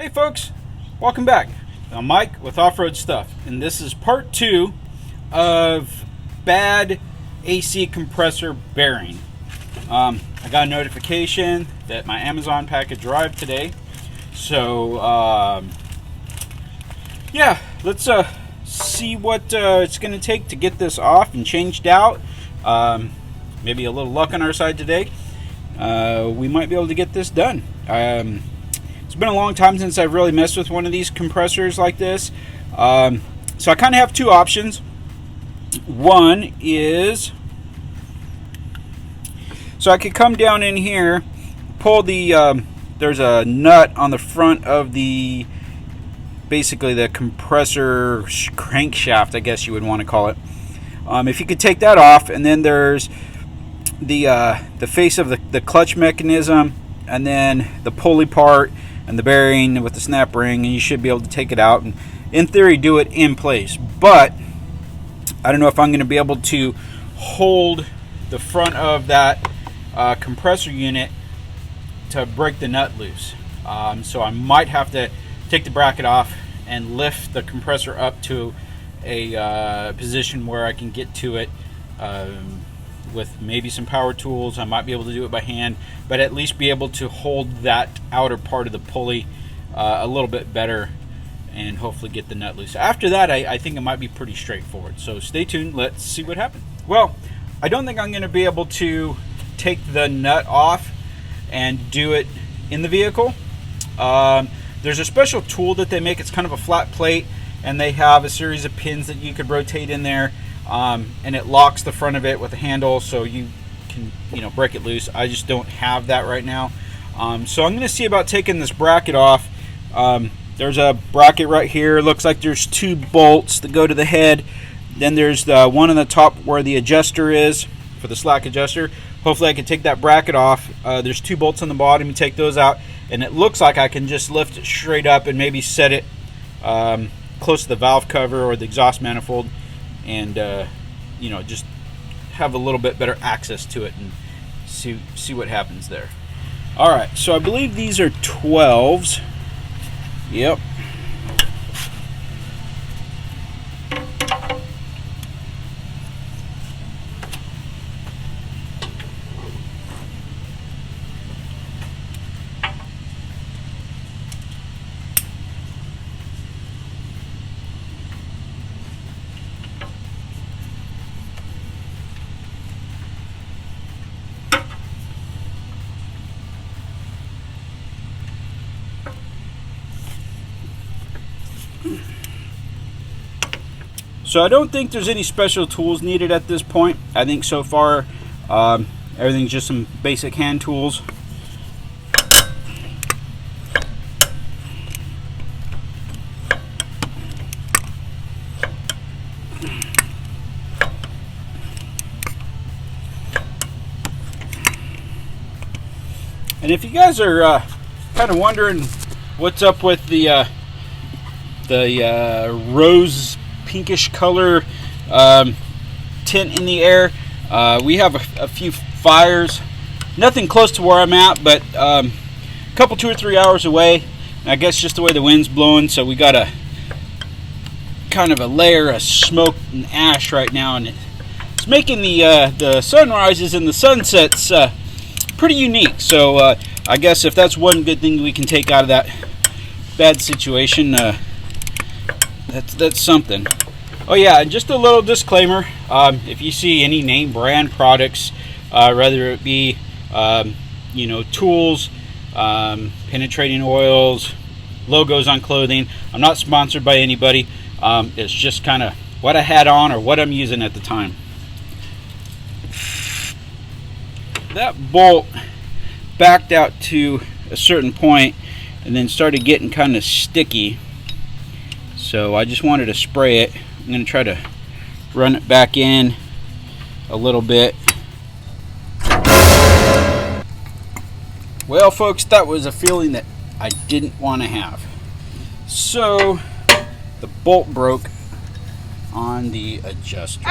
Hey folks, welcome back. I'm Mike with Off-Road Stuff, and this is part 2 of bad AC compressor bearing. I got a notification that my Amazon package arrived today, so yeah, let's see what it's going to take to get this off and changed out. Maybe a little luck on our side today. We might be able to get this done. It's been a long time since I've really messed with one of these compressors like this. So I kind of have two options. One is, so I could come down in here, pull the, there's a nut on the front of the, basically the compressor crankshaft, I guess you would want to call it. If you could take that off, and then there's the face of the clutch mechanism, and then the pulley part, and the bearing with the snap ring, and you should be able to take it out and in theory do it in place. But I don't know if I'm going to be able to hold the front of that compressor unit to break the nut loose. So I might have to take the bracket off and lift the compressor up to a position where I can get to it with maybe some power tools. I might be able to do it by hand, but at least be able to hold that outer part of the pulley a little bit better and hopefully get the nut loose. After that, I think it might be pretty straightforward. So stay tuned, let's see what happens. Well, I don't think I'm going to be able to take the nut off and do it in the vehicle. There's a special tool that they make. It's kind of a flat plate, and they have a series of pins that you could rotate in there. And it locks the front of it with a handle, so you can, break it loose. I just don't have that right now. So I'm going to see about taking this bracket off. There's a bracket right here. Looks like there's two bolts that go to the head. Then there's the one on the top where the adjuster is for the slack adjuster. Hopefully I can take that bracket off. There's two bolts on the bottom. You take those out, and it looks like I can just lift it straight up and maybe set it close to the valve cover or the exhaust manifold, and just have a little bit better access to it and see what happens there. All right, so I believe these are 12s. Yep. So I don't think there's any special tools needed at this point. I think so far everything's just some basic hand tools. And if you guys are kind of wondering what's up with the rose pinkish color tint in the air, we have a few fires, nothing close to where I'm at, but a couple 2 or 3 hours away. And I guess just the way the wind's blowing, so we got a kind of a layer of smoke and ash right now, and it's making the sunrises and the sunsets pretty unique. So I guess if that's one good thing we can take out of that bad situation, that's something. Oh yeah, and just a little disclaimer, if you see any name brand products, whether it be tools, penetrating oils, logos on clothing, I'm not sponsored by anybody. It's just kind of what I had on or what I'm using at the time. That bolt backed out to a certain point and then started getting kind of sticky, so I just wanted to spray it. I'm going to try to run it back in a little bit. Well folks, that was a feeling that I didn't want to have. So the bolt broke on the adjuster.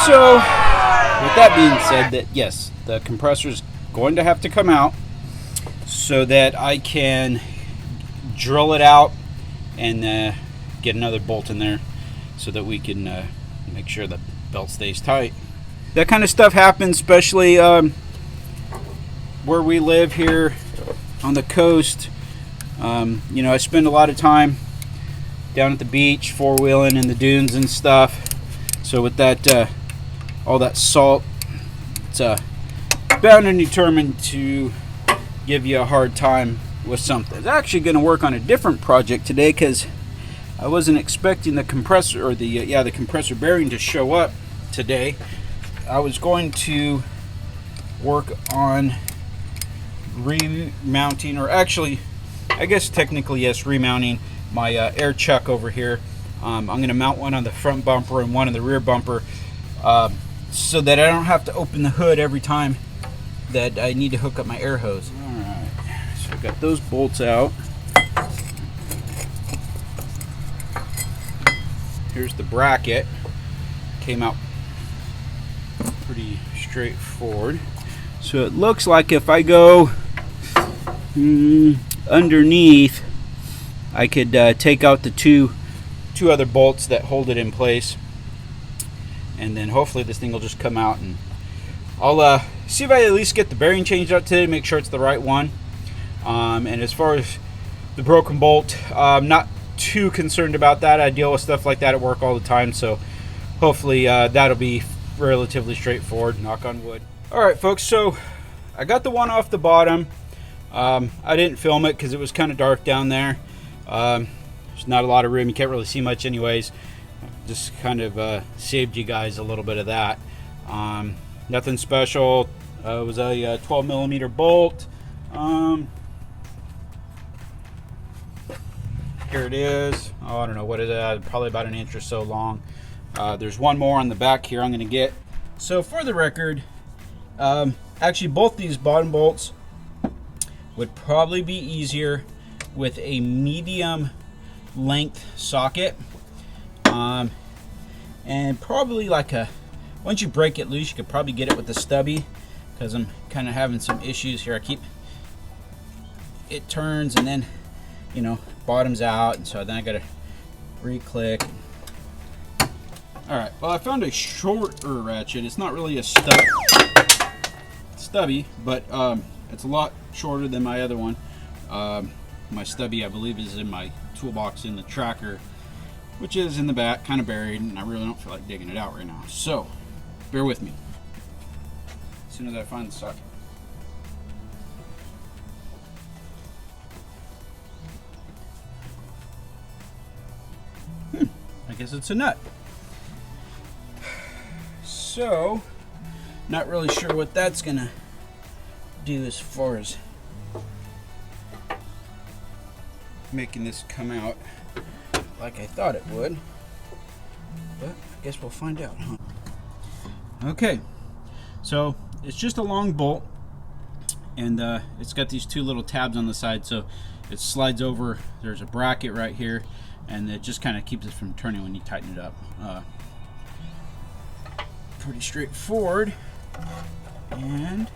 So with that being said, that yes, the compressor is going to have to come out so that I can drill it out and get another bolt in there so that we can make sure the belt stays tight. That kind of stuff happens, especially where we live here on the coast. You know, I spend a lot of time down at the beach, four-wheeling in the dunes and stuff. So with that, all that salt, it's bound and determined to give you a hard time with something. I was actually going to work on a different project today because I wasn't expecting the compressor or the compressor bearing to show up today. I was going to work on remounting, or actually, I guess technically yes, remounting my air chuck over here. I'm going to mount one on the front bumper and one on the rear bumper, so that I don't have to open the hood every time that I need to hook up my air hose. Alright, so I've got those bolts out. Here's the bracket. Came out pretty straightforward. So it looks like if I go underneath, I could take out the two other bolts that hold it in place, and then hopefully this thing will just come out, and I'll see if I at least get the bearing changed out today to make sure it's the right one. And as far as the broken bolt, I'm not too concerned about that. I deal with stuff like that at work all the time, so hopefully that'll be relatively straightforward, knock on wood. Alright folks, so I got the one off the bottom. I didn't film it because it was kind of dark down there. There's not a lot of room, you can't really see much anyways. Just kind of saved you guys a little bit of that. Nothing special. It was a 12 millimeter bolt. Here it is. Oh, I don't know, what is that? Probably about an inch or so long. There's one more on the back here I'm going to get. So for the record, actually both these bottom bolts would probably be easier with a medium length socket, and probably like once you break it loose, you could probably get it with the stubby, because I'm kind of having some issues here. It turns and then, you know, bottoms out, and so then I gotta re-click. Alright, well I found a shorter ratchet. It's not really a stubby, but it's a lot shorter than my other one. My stubby, I believe, is in my toolbox in the tracker, which is in the back, kind of buried, and I really don't feel like digging it out right now. So, bear with me as soon as I find the socket. I guess it's a nut. So, not really sure what that's gonna do as far as making this come out like I thought it would, but I guess we'll find out, huh? Okay, so it's just a long bolt, and it's got these two little tabs on the side, so it slides over. There's a bracket right here, and it just kind of keeps it from turning when you tighten it up. Pretty straightforward. And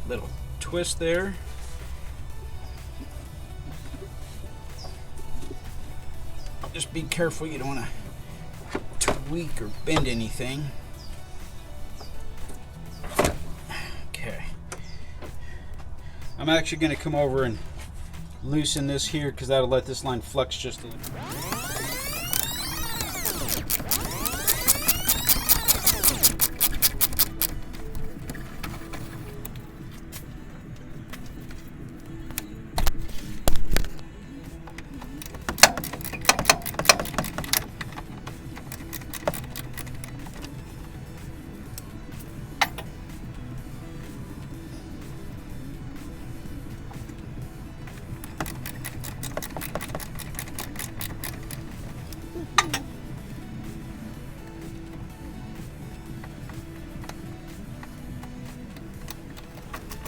little twist there. Just be careful, you don't want to tweak or bend anything. Okay. I'm actually going to come over and loosen this here because that'll let this line flex just a little bit.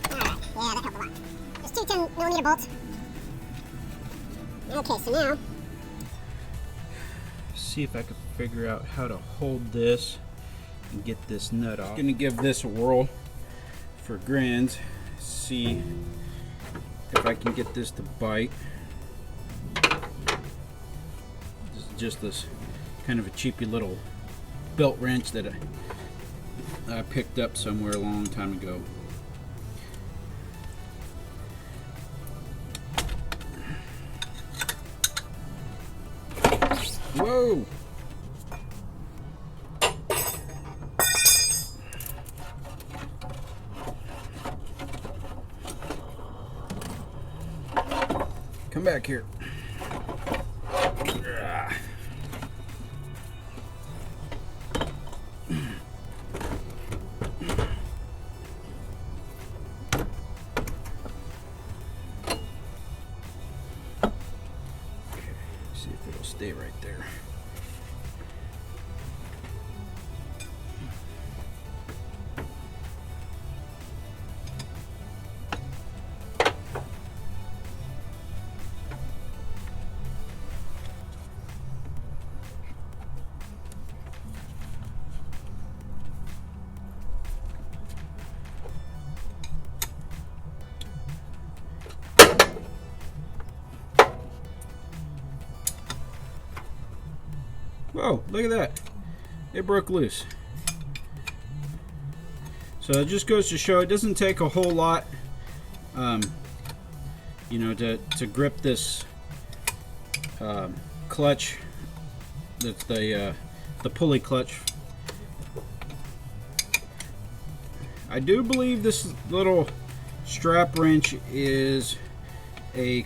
Yeah, that helped a lot. There's two 10mm bolts. Okay, so now, see if I can figure out how to hold this and get this nut off. I'm gonna give this a whirl for grins. See if I can get this to bite. This is just this kind of a cheapy little belt wrench that I picked up somewhere a long time ago. Whoa! Come back here. See if it'll stay right there. Whoa, look at that. It broke loose. So it just goes to show it doesn't take a whole lot, you know, to grip this clutch. That's the pulley clutch. I do believe this little strap wrench is a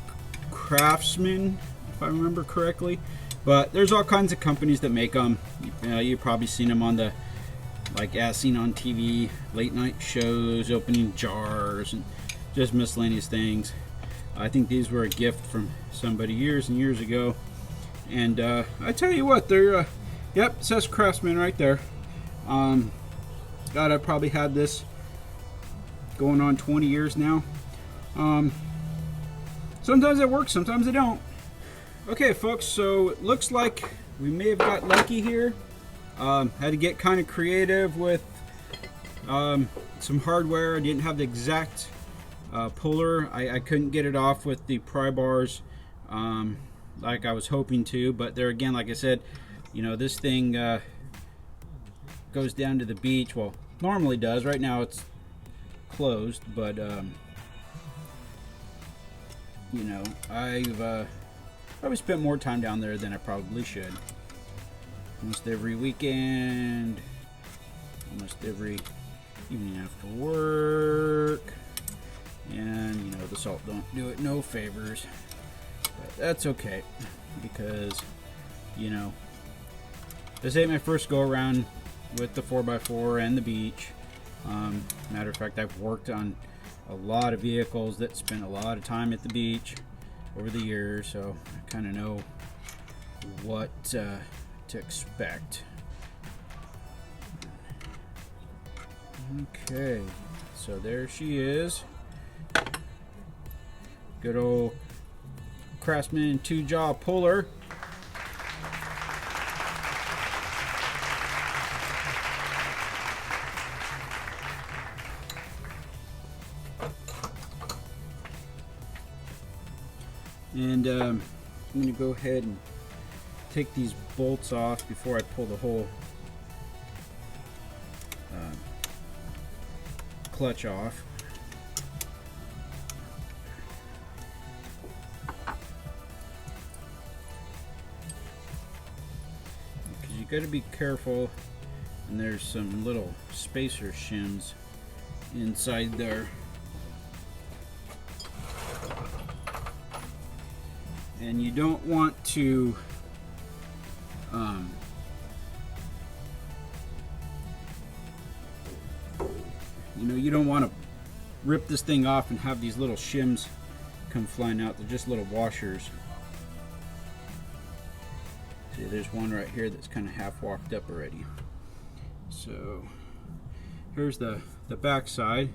Craftsman, if I remember correctly. But there's all kinds of companies that make them. You've probably seen them on the, like as seen on TV, late night shows, opening jars, and just miscellaneous things. I think these were a gift from somebody years and years ago. And I tell you what, they're, yep, it says Craftsman right there. God, I've probably had this going on 20 years now. Sometimes it works, sometimes it don't. Okay folks, so it looks like we may have got lucky here. Had to get kind of creative with some hardware. I didn't have the exact puller. I couldn't get it off with the pry bars like I was hoping to, but there again, like I said, you know, this thing goes down to the beach. Well, normally does. Right now it's closed, but you know, I've probably spent more time down there than I probably should. Almost every weekend, almost every evening after work, and you know, the salt don't do it no favors, but that's okay, because you know, this ain't my first go around with the 4x4 and the beach. Matter of fact, I've worked on a lot of vehicles that spent a lot of time at the beach over the years, so I kind of know what to expect. Okay, so there she is. Good old Craftsman 2-jaw puller. And I'm going to go ahead and take these bolts off before I pull the whole clutch off. Because you got to be careful, and there's some little spacer shims inside there. And you don't want to you know, you don't want to rip this thing off and have these little shims come flying out. They're just little washers. See, there's one right here that's kind of half walked up already. So here's the back side.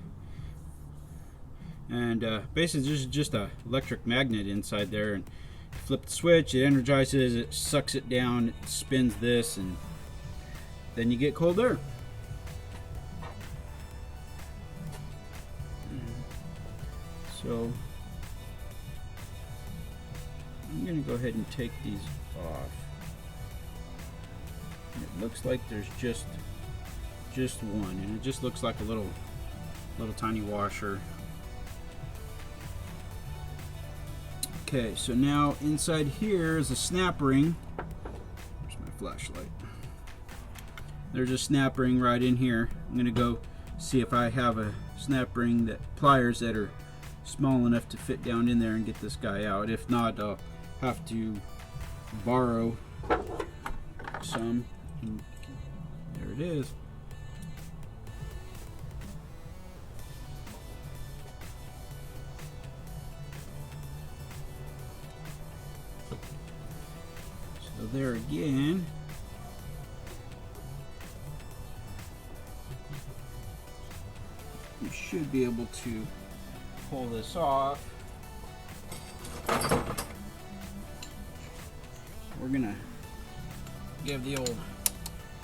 And basically this is just a electric magnet inside there, and flip the switch, it energizes, it sucks it down, it spins this, and then you get cold air. So I'm going to go ahead and take these off. And it looks like there's just one, and it just looks like a little tiny washer. Okay, so now inside here is a snap ring. Where's my flashlight? There's a snap ring right in here. I'm going to go see if I have a snap ring, pliers that are small enough to fit down in there and get this guy out. If not, I'll have to borrow some. There it is. So there again. You should be able to pull this off. We're gonna give the old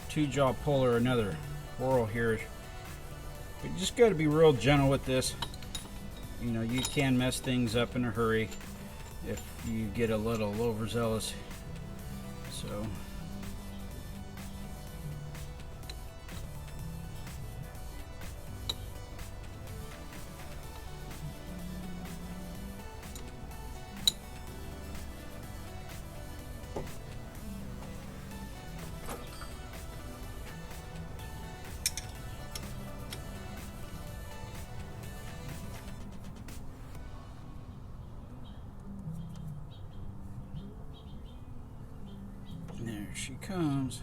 two-jaw puller another whirl here. You just got to be real gentle with this. You know, you can mess things up in a hurry if you get a little overzealous. So there she comes.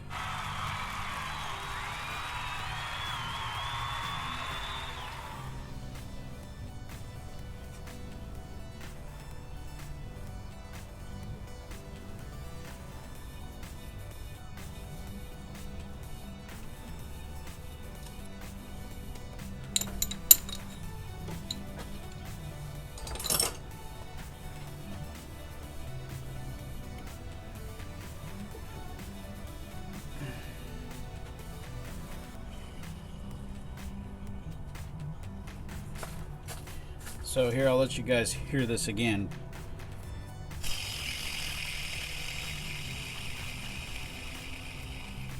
So here, I'll let you guys hear this again.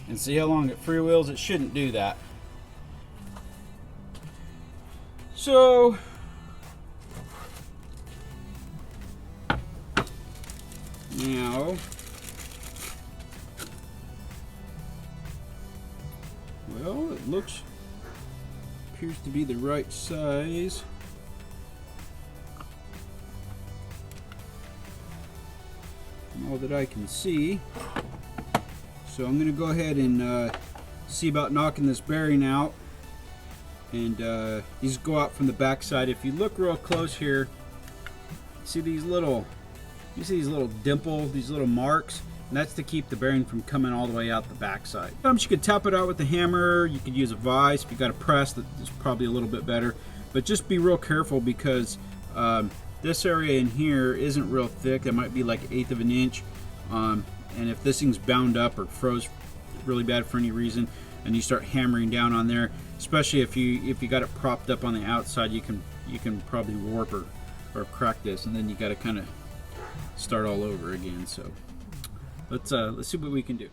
And see how long it freewheels? It shouldn't do that. So now, well, it appears to be the right size. All that I can see. So I'm going to go ahead and see about knocking this bearing out, and these go out from the back side. If you look real close here, see these little dimples, these little marks, and that's to keep the bearing from coming all the way out the back side. Sometimes you could tap it out with a hammer. You could use a vise. If you got a press, that's probably a little bit better, but just be real careful because this area in here isn't real thick. It might be like 1/8 of an inch, and if this thing's bound up or froze really bad for any reason, and you start hammering down on there, especially if you got it propped up on the outside, you can probably warp or crack this, and then you got to kind of start all over again. So let's see what we can do.